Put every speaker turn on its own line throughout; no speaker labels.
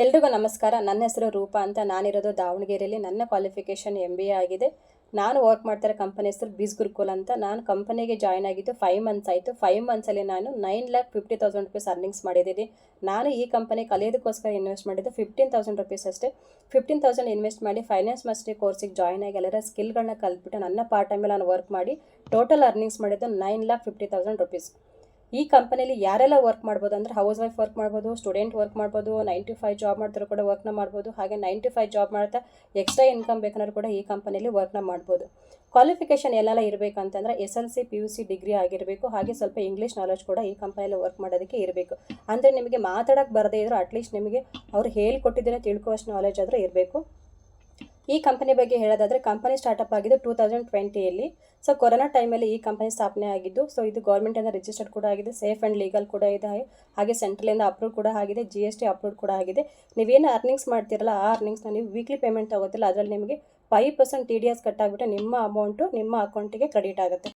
ಎಲ್ರಿಗೂ ನಮಸ್ಕಾರ. ನನ್ನ ಹೆಸರು ರೂಪಾ ಅಂತ. ನಾನಿರೋದು ದಾವಣಗೆರೆಯಲ್ಲಿ. ನನ್ನ ಕ್ವಾಲಿಫಿಕೇಷನ್ MBA ಆಗಿದೆ. ನಾನು ವರ್ಕ್ ಮಾಡ್ತಿರೋ ಕಂಪನಿ ಹೆಸರು ಬೀಸ್ ಗುರುಕುಲ್ ಅಂತ. ನಾನು ಕಂಪನಿಗೆ ಜಾಯ್ನ್ ಆಗಿದ್ದು 5 ಮಂತ್ಸ್ ಆಯಿತು. 5 ಮಂತ್ಸಲ್ಲಿ ನಾನು 9,50,000 ರೂಪೀಸ್ ಅರ್ನಿಂಗ್ಸ್ ಮಾಡಿದ್ದೀನಿ. ನಾನು ಈ ಕಂಪನಿ ಕಲಿಯೋದಕ್ಕೋಸ್ಕರ ಇನ್ವೆಸ್ಟ್ ಮಾಡಿದ್ದು 15,000 ರೂಪೀಸ್ ಅಷ್ಟೇ. 15,000 ಇನ್ವೆಸ್ಟ್ ಮಾಡಿ ಫೈನಾನ್ಸ್ ಮಾಸ್ಟರಿ ಕೋರ್ಸಿಗೆ ಜಾಯ್ನ್ ಆಗಿ ಎಲ್ಲರ ಸ್ಕಿಲ್ಗಳನ್ನ ಕಲ್ತ್ಬಿಟ್ಟು ನನ್ನ ಪಾರ್ಟ್ ಟೈಮಲ್ಲಿ ನಾನು ವರ್ಕ್ ಮಾಡಿ ಟೋಟಲ್ ಅರ್ನಿಂಗ್ಸ್ ಮಾಡಿದ್ದು 9,50,000 ರೂಪೀಸ್. ಈ ಕಂಪನಿಯಲ್ಲಿ ಯಾರೆಲ್ಲ ವರ್ಕ್ ಮಾಡ್ಬೋದು ಅಂದರೆ ಹೌಸ್ ವೈಫ್ ವರ್ಕ್ ಮಾಡ್ಬೋದು, ಸ್ಟೂಡೆಂಟ್ ವರ್ಕ್ ಮಾಡ್ಬೋದು, 9 to 5 ಜಾಬ್ ಮಾಡ್ತಾರೆ ಕೂಡ ವರ್ಕ್ನ ಮಾಡ್ಬೋದು. ಹಾಗೆ 9 to 5 ಜಾಬ್ ಮಾಡ್ತಾ ಎಕ್ಸ್ಟ್ರಾ ಇನ್ಕಮ್ ಬೇಕಂದ್ರೆ ಕೂಡ ಈ ಕಂಪನಿಯಲ್ಲಿ ವರ್ಕ್ನ ಮಾಡ್ಬೋದು. ಕ್ವಾಲಿಫಿಕೇಷನ್ ಎಲ್ಲೆಲ್ಲ ಇರಬೇಕಂತಂದರೆ SLC PUC ಡಿಗ್ರಿ ಆಗಿರಬೇಕು. ಹಾಗೆ ಸ್ವಲ್ಪ ಇಂಗ್ಲೀಷ್ ನಾಲೆಜ್ ಕೂಡ ಈ ಕಂಪನಿಯಲ್ಲಿ ವರ್ಕ್ ಮಾಡೋದಕ್ಕೆ ಇರಬೇಕು. ಅಂದರೆ ನಿಮಗೆ ಮಾತಾಡೋಕ್ಕೆ ಬರದೇ ಇದ್ದರೂ ಅಟ್ಲೀಸ್ಟ್ ನಿಮಗೆ ಅವ್ರು ಹೇಳ್ಕೊಟ್ಟಿದ್ದೇನೆ ತಿಳ್ಕೊಳ್ಳೋಷ್ಟು ನಾಲೆಜ್ ಆದರೂ ಇರಬೇಕು. ಈ ಕಂಪನಿ ಬಗ್ಗೆ ಹೇಳೋದಾದರೆ ಕಂಪನಿ ಸ್ಟಾರ್ಟಪ್ ಆಗಿದ್ದು 2020ಯಲ್ಲಿ. ಸೊ ಕೊರೋನಾ ಟೈಮಲ್ಲಿ ಈ ಕಂಪನಿ ಸ್ಥಾಪನೆ ಆಗಿದ್ದು. ಸೊ ಇದು ಗೌರ್ಮೆಂಟಿಂದ ರಿಜಿಸ್ಟರ್ಡ್ ಕೂಡ ಆಗಿದೆ, ಸೇಫ್ ಆ್ಯಂಡ್ ಲೀಗಲ್ ಕೂಡ ಇದೆ. ಹಾಗೆ ಸೆಂಟ್ರಲಿಂದ ಅಪ್ರೂವ್ ಕೂಡ ಆಗಿದೆ, GST ಅಪ್ರೂವ್ ಕೂಡ ಆಗಿದೆ. ನೀವೇನು ಅರ್ನಿಂಗ್ಸ್ ಮಾಡ್ತಿರಲ್ಲ ಆ ಅರ್ನಿಂಗ್ಸ್ನ ನೀವು ವೀಕ್ಲಿ ಪೇಮೆಂಟ್ ತೊಗೋತಿಲ್ಲ, ಅದರಲ್ಲಿ ನಿಮಗೆ 5% TDS ಕಟ್ ಆಗಿಬಿಟ್ಟು ನಿಮ್ಮ ಅಮೌಂಟು ನಿಮ್ಮ ಅಕೌಂಟಿಗೆ ಕ್ರೆಡಿಟ್ ಆಗುತ್ತೆ.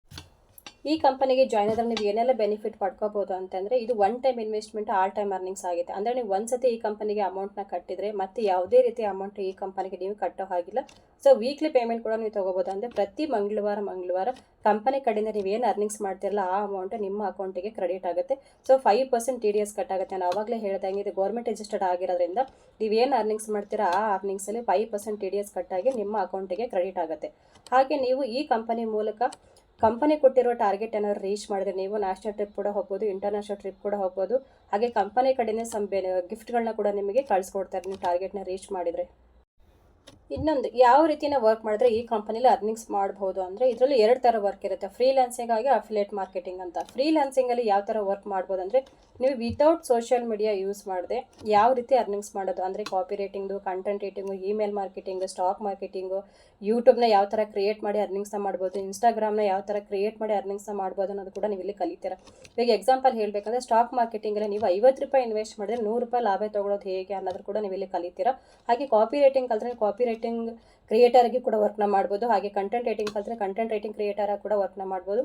ಈ ಕಂಪನಿಗೆ ಜಾಯ್ನ್ ಆದರೆ ನೀವು ಏನೆಲ್ಲ ಬೆನಿಫಿಟ್ ಪಡ್ಕೋಬೋದು ಅಂತಂದರೆ, ಇದು one time investment all time earnings ಆಗಿದೆ. ಅಂದರೆ ನೀವು ಒಂದ್ಸತಿ ಈ ಕಂಪನಿಗೆ ಅಮೌಂಟ್ನ ಕಟ್ಟಿದರೆ ಮತ್ತೆ ಯಾವುದೇ ರೀತಿ ಅಮೌಂಟ್ ಈ ಕಂಪನಿಗೆ ನೀವು ಕಟ್ಟೋ ಹಾಗಿಲ್ಲ. ಸೊ ವೀಕ್ಲಿ ಪೇಮೆಂಟ್ ಕೂಡ ನೀವು ತೊಗೋಬೋದು. ಅಂದರೆ ಪ್ರತಿ ಮಂಗಳವಾರ ಕಂಪನಿ ಕಡೆಯಿಂದ ನೀವೇನು ಅರ್ನಿಂಗ್ಸ್ ಮಾಡ್ತಿರಲ್ಲ ಆ ಅಮೌಂಟ್ ನಿಮ್ಮ ಅಕೌಂಟಿಗೆ ಕ್ರೆಡಿಟ್ ಆಗುತ್ತೆ. ಸೊ 5% TDS ಕಟ್ ಆಗುತ್ತೆ. ನಾನು ಆವಾಗಲೇ ಹೇಳ್ದಂಗೆ ಇದು ಗೌರ್ಮೆಂಟ್ ರಿಜಿಸ್ಟರ್ಡ್ ಆಗಿರೋದ್ರಿಂದ ನೀವೇನು ಅರ್ನಿಂಗ್ಸ್ ಮಾಡ್ತೀರಾ ಆ ಅರ್ನಿಂಗ್ಸಲ್ಲಿ 5% TDS ಕಟ್ಟಾಗಿ ನಿಮ್ಮ ಅಕೌಂಟಿಗೆ ಕ್ರೆಡಿಟ್ ಆಗುತ್ತೆ. ಹಾಗೆ ನೀವು ಈ ಕಂಪನಿ ಮೂಲಕ ಕಂಪನಿ ಕೊಟ್ಟಿರೋ ಟಾರ್ಗೆಟ್ ಏನಾದ್ರು ರೀಚ್ ಮಾಡಿದ್ರೆ ನೀವು ನ್ಯಾಷನಲ್ ಟ್ರಿಪ್ ಕೂಡ ಹೋಗ್ಬೋದು, ಇಂಟರ್ನ್ಯಾಷನಲ್ ಟ್ರಿಪ್ ಕೂಡ ಹೋಗ್ಬೋದು. ಹಾಗೆ ಕಂಪನಿ ಕಡೆಯಿಂದ ಗಿಫ್ಟ್ಗಳನ್ನ ಕೂಡ ನಿಮಗೆ ಕಳಿಸ್ಕೊಡ್ತಾರೆ ನೀವು ಟಾರ್ಗೆಟ್ನ ರೀಚ್ ಮಾಡಿದರೆ. ಇನ್ನೊಂದು ಯಾವ ರೀತಿಯ ವರ್ಕ್ ಮಾಡಿದ್ರೆ ಈ ಕಂಪನಿಲಿ ಅರ್ನಿಂಗ್ಸ್ ಮಾಡ್ಬೋದು ಅಂದರೆ, ಇದರಲ್ಲಿ 2 ಥರ ವರ್ಕ್ ಇರುತ್ತೆ. ಫ್ರೀಲಾನ್ಸಿಂಗ್ ಆಗಿ ಅಫಿಲಿಯೇಟ್ ಮಾರ್ಕೆಟಿಂಗ್ ಅಂತ. ಫ್ರೀಲಾನ್ಸಿಂಗಲ್ಲಿ ಯಾವ ಥರ ವರ್ಕ್ ಮಾಡ್ಬೋದು ಅಂದರೆ, ನೀವು ವಿತೌಟ್ ಸೋಷಿಯಲ್ ಮೀಡಿಯಾ ಯೂಸ್ ಮಾಡದೆ ಯಾವ ರೀತಿ ಅರ್ನಿಂಗ್ಸ್ ಮಾಡೋದು ಅಂದರೆ, copywriting, content writing, email marketing, stock marketing, ಯೂಟ್ಯೂಬ್ನ ಯಾವ ಥರ ಕ್ರಿಯೇಟ್ ಮಾಡಿ ಅರ್ನಿಂಗ್ಸ್ನ ಮಾಡ್ಬೋದು, ಇನ್ಸ್ಟಾಗ್ರಾಮ್ನ ಯಾವ ಥರ ಕ್ರಿಯೇಟ್ ಮಾಡಿ ಅರ್ನಿಂಗ್ಸ್ನ ಮಾಡ್ಬೋದು ಅನ್ನೋದು ಕೂಡ ನೀವು ಇಲ್ಲಿ ಕಲಿತೀರ. ಈಗ ಎಕ್ಸಾಂಪಲ್ ಹೇಳಬೇಕಂದ್ರೆ, ಸ್ಟಾಕ್ ಮಾರ್ಕೆಟಿಂಗಲ್ಲಿ ನೀವು 50 ರೂಪಾಯಿ ಇನ್ವೆಸ್ಟ್ ಮಾಡಿದ್ರೆ 100 ರೂಪಾಯಿ ಲಾಭ ತೊಗೊಳೋದು ಹೇಗೆ ಅನ್ನೋದು ಕೂಡ ನೀವು ಇಲ್ಲಿ ಕಲಿತೀರಾ. ಹಾಗೆ ಕಾಪಿ ರೈಟಿಂಗ್ ಕಲಿತ್ರೆ ಕಾಪಿ ರೈಟಿಂಗ್ ಕ್ರಿಯೇಟರ್ಗೆ ಕೂಡ ವರ್ಕ್ನ ಮಾಡ್ಬೋದು. ಹಾಗೆ ಕಂಟೆಂಟ್ ರೈಟಿಂಗ್ ಕಲಿತ್ರೆ ಕಂಟೆಂಟ್ ರೈಟಿಂಗ್ ಕ್ರಿಯೇಟರ್ ಕೂಡ ವರ್ಕ್ನ ಮಾಡ್ಬೋದು.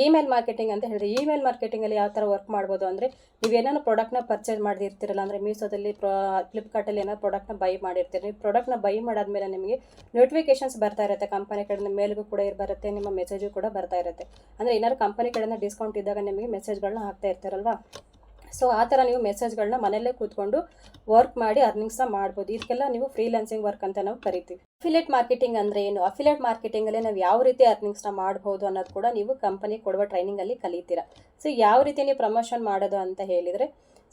ಇಮೇಲ್ ಮಾರ್ಕೆಟಿಂಗ್ ಅಂತ ಹೇಳಿದ್ರೆ, ಇಮೇಲ್ ಮಾರ್ಕೆಟಿಂಗಲ್ಲಿ ಯಾವ ಥರ ವರ್ಕ್ ಮಾಡ್ಬೋದು ಅಂದರೆ, ನೀವೇನಾದ್ರು ಪ್ರಾಡಕ್ಟ್ನ ಪರ್ಚೇಸ್ ಮಾಡಿರ್ತೀರಲ್ಲ, ಅಂದರೆ ಮೀಶೋದಲ್ಲಿ ಫ್ಲಿಪ್ಕಾರ್ಟಲ್ಲಿ ಏನಾದ್ರು ಪ್ರಾಡಕ್ಟ್ನ ಬೈ ಮಾಡಿರ್ತೀರಿ. ನೀವು ಪ್ರಾಡಕ್ಟ್ನ ಬೈ ಮಾಡಾದ್ಮೇಲೆ ನಿಮಗೆ ನೋಟಿಫಿಕೇಶನ್ಸ್ ಬರ್ತಾ ಇರುತ್ತೆ. ಕಂಪನಿ ಕಡೆಯಿಂದ ಮೇಲ್ಗೂ ಕೂಡ ಬರುತ್ತೆ, ನಿಮ್ಮ ಮೆಸೇಜು ಕೂಡ ಬರ್ತಾ ಇರುತ್ತೆ. ಅಂದರೆ ಏನಾದ್ರು ಕಂಪನಿ ಕಡೆಯಿಂದ ಡಿಸ್ಕೌಂಟ್ ಇದ್ದಾಗ ನಿಮಗೆ ಮೆಸೇಜ್ಗಳನ್ನ ಹಾಕ್ತಾ ಇರ್ತಾರಲ್ವಾ. ಸೊ ಆ ಥರ ನೀವು ಮೆಸೇಜ್ಗಳನ್ನ ಮನೆಯಲ್ಲೇ ಕೂತ್ಕೊಂಡು ವರ್ಕ್ ಮಾಡಿ ಅರ್ನಿಂಗ್ಸ್ನ ಮಾಡ್ಬೋದು. ಇದಕ್ಕೆಲ್ಲ ನೀವು ಫ್ರೀಲಾನ್ಸಿಂಗ್ ವರ್ಕ್ ಅಂತ ನಾವು ಕರಿತೀವಿ. ಅಫಿಲಿಯೇಟ್ ಮಾರ್ಕೆಟಿಂಗ್ ಅಂದರೆ ಏನು? ಅಫಿಲಿಯೇಟ್ ಮಾರ್ಕೆಟಿಂಗಲ್ಲಿ ನಾವು ಯಾವ ರೀತಿ ಅರ್ನಿಂಗ್ಸ್ನ ಮಾಡ್ಬೋದು ಅನ್ನೋದು ಕೂಡ ನೀವು ಕಂಪನಿ ಕೊಡುವ ಟ್ರೈನಿಂಗಲ್ಲಿ ಕಲಿತೀರಾ. ಸೊ ಯಾವ ರೀತಿ ನೀವು ಪ್ರಮೋಷನ್ ಮಾಡೋದು ಅಂತ ಹೇಳಿದರೆ,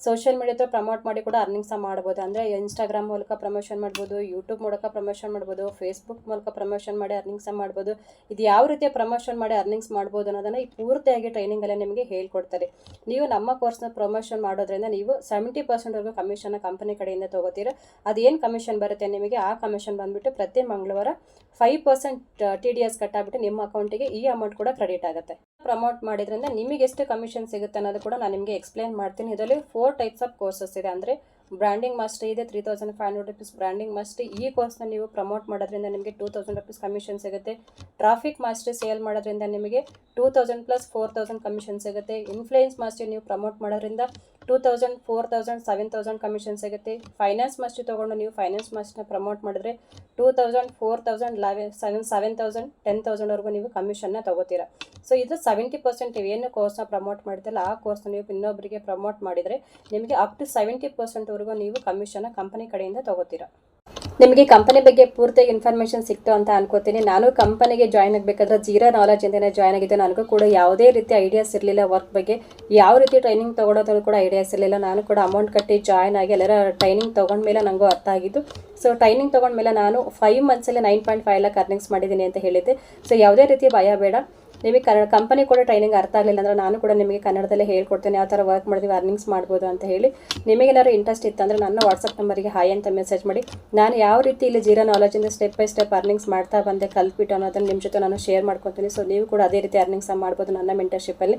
ಸೋಷಿಯಲ್ ಮೀಡಿಯಾ ಪ್ರಮೋಟ್ ಮಾಡಿ ಕೂಡ ಅರ್ನಿಂಗ್ಸ್ನ ಮಾಡ್ಬೋದು. ಅಂದರೆ ಇನ್ಸ್ಟಾಗ್ರಾಮ್ ಮೂಲಕ ಪ್ರಮೋಷನ್ ಮಾಡ್ಬೋದು, ಯೂಟ್ಯೂಬ್ ಮೂಲಕ ಪ್ರಮೋಷನ್ ಮಾಡ್ಬೋದು, ಫೇಸ್ಬುಕ್ ಮೂಲಕ ಪ್ರಮೋಷನ್ ಮಾಡಿ ಅರ್ನಿಂಗ್ಸ್ನ ಮಾಡ್ಬೋದು. ಇದು ಯಾವ ರೀತಿಯ ಪ್ರಮೋಷನ್ ಮಾಡಿ ಅರ್ನಿಂಗ್ಸ್ ಮಾಡ್ಬೋದು ಅನ್ನೋದನ್ನು ಈ ಪೂರ್ತಿಯಾಗಿ ಟ್ರೈನಿಂಗಲ್ಲೇ ನಿಮಗೆ ಹೇಳ್ಕೊಡ್ತಾರೆ. ನೀವು ನಮ್ಮ ಕೋರ್ಸ್ನ ಪ್ರಮೋಷನ್ ಮಾಡೋದ್ರಿಂದ ನೀವು 70%ವರೆಗೂ ಕಮಿಷನ್ನ ಕಂಪನಿ ಕಡೆಯಿಂದ ತೊಗೋತೀರ. ಅದೇನು ಕಮಿಷನ್ ಬರುತ್ತೆ ನಿಮಗೆ, ಆ ಕಮಿಷನ್ ಬಂದುಬಿಟ್ಟು ಪ್ರತಿ ಮಂಗಳವಾರ 5% TDS ಕಟ್ಟಾಗ್ಬಿಟ್ಟು ನಿಮ್ಮ ಅಕೌಂಟಿಗೆ ಈ ಅಮೌಂಟ್ ಕೂಡ ಕ್ರೆಡಿಟ್ ಆಗುತ್ತೆ. ಪ್ರಮೋಟ್ ಮಾಡಿದ್ರಿಂದ ನಿಮಗೆ ಎಷ್ಟು ಕಮಿಷನ್ ಸಿಗುತ್ತೆ ಅನ್ನೋದು ಕೂಡ ನಾನು ನಿಮಗೆ ಎಕ್ಸ್ಪ್ಲೇನ್ ಮಾಡ್ತೀನಿ. ಇದರಲ್ಲಿ 4 ಟೈಪ್ಸ್ ಆಫ್ ಕೋರ್ಸಸ್ ಇದೆ. ಅಂದರೆ ಬ್ರ್ಯಾಂಡಿಂಗ್ ಮಾಸ್ಟರಿ ಇದೆ, 3,500 ರೂಪೀಸ್ ಬ್ರ್ಯಾಂಡಿಂಗ್ ಮಾಸ್ಟರಿ. ಈ ಕೋರ್ಸ್ನ ನೀವು ಪ್ರಮೋಟ್ ಮಾಡೋದ್ರಿಂದ ನಿಮಗೆ 2,000 ರೂಪೀಸ್ ಕಮಿಷನ್ ಸಿಗುತ್ತೆ. ಟ್ರಾಫಿಕ್ ಮಾಸ್ಟರಿ ಸೇಲ್ ಮಾಡೋದ್ರಿಂದ ನಿಮಗೆ 2,000 + 4,000 ಕಮಿಷನ್ ಸಿಗುತ್ತೆ. ಇನ್ಫ್ಲೂಯೆನ್ಸ್ ಮಾಸ್ಟರಿ ನೀವು ಪ್ರಮೋಟ್ ಮಾಡೋದ್ರಿಂದ 2,000, 4,000, 7,000 ಕಮಿಷನ್ ಸಿಗುತ್ತೆ. ಫೈನಾನ್ಸ್ ಮಾಸ್ಟರಿ ತೊಗೊಂಡು ನೀವು ಫೈನಾನ್ಸ್ ಮಾಸ್ಟರ್ನ ಪ್ರಮೋಟ್ ಮಾಡಿದ್ರೆ 2,000, 4,000, 7,000, 10,000ವರೆಗೂ ನೀವು ಕಮಿಷನ್ನ ತೊಗೋತೀರಾ. ಸೊ ಇದು 70% ಏನು ಕೋರ್ಸ್ನ ಪ್ರಮೋಟ್ ಮಾಡ್ತಿಲ್ಲ ಆ ಕೋರ್ಸ್ನ ನೀವು ಇನ್ನೊಬ್ಬರಿಗೆ ಪ್ರಮೋಟ್ ಮಾಡಿದರೆ ನಿಮಗೆ ಅಪ್ ಟು 70%ವರೆಗೂ ನೀವು ಕಮಿಷನ್ನ ಕಂಪನಿ ಕಡೆಯಿಂದ ತೊಗೋತೀರಾ. ನಿಮಗೆ ಕಂಪನಿ ಬಗ್ಗೆ ಪೂರ್ತಿಯಾಗಿ ಇನ್ಫಾರ್ಮೇಷನ್ ಸಿಕ್ತು ಅಂತ ಅನ್ಕೋತೀನಿ. ನಾನು ಕಂಪನಿಗೆ ಜಾಯ್ನ್ ಆಗಬೇಕಾದ್ರೆ ಜೀರೋ ನಾಲೆಜ್ ಇಂದನೇ ಜಾಯ್ನ್ ಆಗಿದ್ದೆ. ನನಗೂ ಕೂಡ ಯಾವುದೇ ರೀತಿ ಐಡಿಯಾಸ್ ಇರಲಿಲ್ಲ. ವರ್ಕ್ ಬಗ್ಗೆ ಯಾವ ರೀತಿ ಟ್ರೈನಿಂಗ್ ತೊಗೊಳೋದು ಕೂಡ ಐಡಿಯಾಸ್ ಇರಲಿಲ್ಲ. ನಾನು ಕೂಡ ಅಮೌಂಟ್ ಕಟ್ಟಿ ಜಾಯ್ನ್ ಆಗಿ ಎಲ್ಲರ ಟ್ರೈನಿಂಗ್ ತೊಗೊಂಡ್ಮೇಲೆ ನನಗೂ ಅರ್ಥ ಆಗಿದ್ದು. ಸೊ ಟ್ರೈನಿಂಗ್ ತೊಗೊಂಡ್ಮೇಲೆ ನಾನು 5 ಮಂತ್ಸಲ್ಲಿ 9.5 ಲ್ಯಾಕ್ ಅರ್ನಿಂಗ್ಸ್ ಮಾಡಿದ್ದೀನಿ ಅಂತ ಹೇಳಿದ್ದೆ. ಸೊ ಯಾವುದೇ ರೀತಿ ಭಯ ಬೇಡ. ನಿಮಗೆ ಕಂಪನಿ ಕೂಡ ಟ್ರೈನಿಂಗ್ ಅರ್ಥ ಆಗಲಿಲ್ಲ ಅಂದರೆ ನಾನು ಕೂಡ ನಿಮಗೆ ಕನ್ನಡದಲ್ಲೇ ಹೇಳ್ಕೊಡ್ತೇನೆ ಯಾವ ಥರ ವರ್ಕ್ ಮಾಡಿದ್ವಿ ಅರ್ನಿಂಗ್ಸ್ ಮಾಡ್ಬೋದು ಅಂತ ಹೇಳಿ. ನಿಮಗೇನಾದ್ರು ಇಂಟ್ರೆಸ್ಟ್ ಇತ್ತಂದರೆ ನನ್ನ ವಾಟ್ಸಪ್ ನಂಬರಿಗೆ ಹಾಯ್ ಅಂತ ಮೆಸೇಜ್ ಮಾಡಿ. ನಾನು ಯಾವ ರೀತಿ ಇಲ್ಲಿ ಜೀರೋ ನಾಲೆಜಿಂದ ಸ್ಟೆಪ್ ಬೈ ಸ್ಟೆಪ್ ಅರ್ನಿಂಗ್ಸ್ ಮಾಡ್ತಾ ಬಂದೆ ಕಲ್ತ್ಬಿಟ್ಟು ಅನ್ನೋದನ್ನು ನಿಮ್ಮ ಜೊತೆ ನಾನು ಶೇರ್ ಮಾಡ್ಕೊತೀನಿ. ಸೊ ನೀವು ಕೂಡ ಅದೇ ರೀತಿ ಅರ್ನಿಂಗ್ಸ್ ಮಾಡ್ಬೋದು ನನ್ನ ಮೆಂಟರ್ಶಿಪ್ಪಲ್ಲಿ.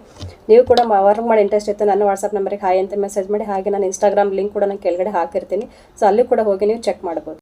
ನೀವು ಕೂಡ ವರ್ಕ್ ಮಾಡಿ ಇಂಟ್ರೆಸ್ಟ್ ಇತ್ತು ನನ್ನ ವಾಟ್ಸಪ್ ನಂಬರಿಗೆ ಹಾಯ್ ಅಂತ ಮೆಸೇಜ್ ಮಾಡಿ. ಹಾಗೆ ನಾನು ಇನ್ಸ್ಟಾಗ್ರಾಮ್ ಲಿಂಕ್ ಕೂಡ ನಾನು ಕೆಳಗಡೆ ಹಾಕಿರ್ತೀನಿ. ಸೊ ಅಲ್ಲಿ ಕೂಡ ಹೋಗಿ ನೀವು ಚೆಕ್ ಮಾಡ್ಬೋದು.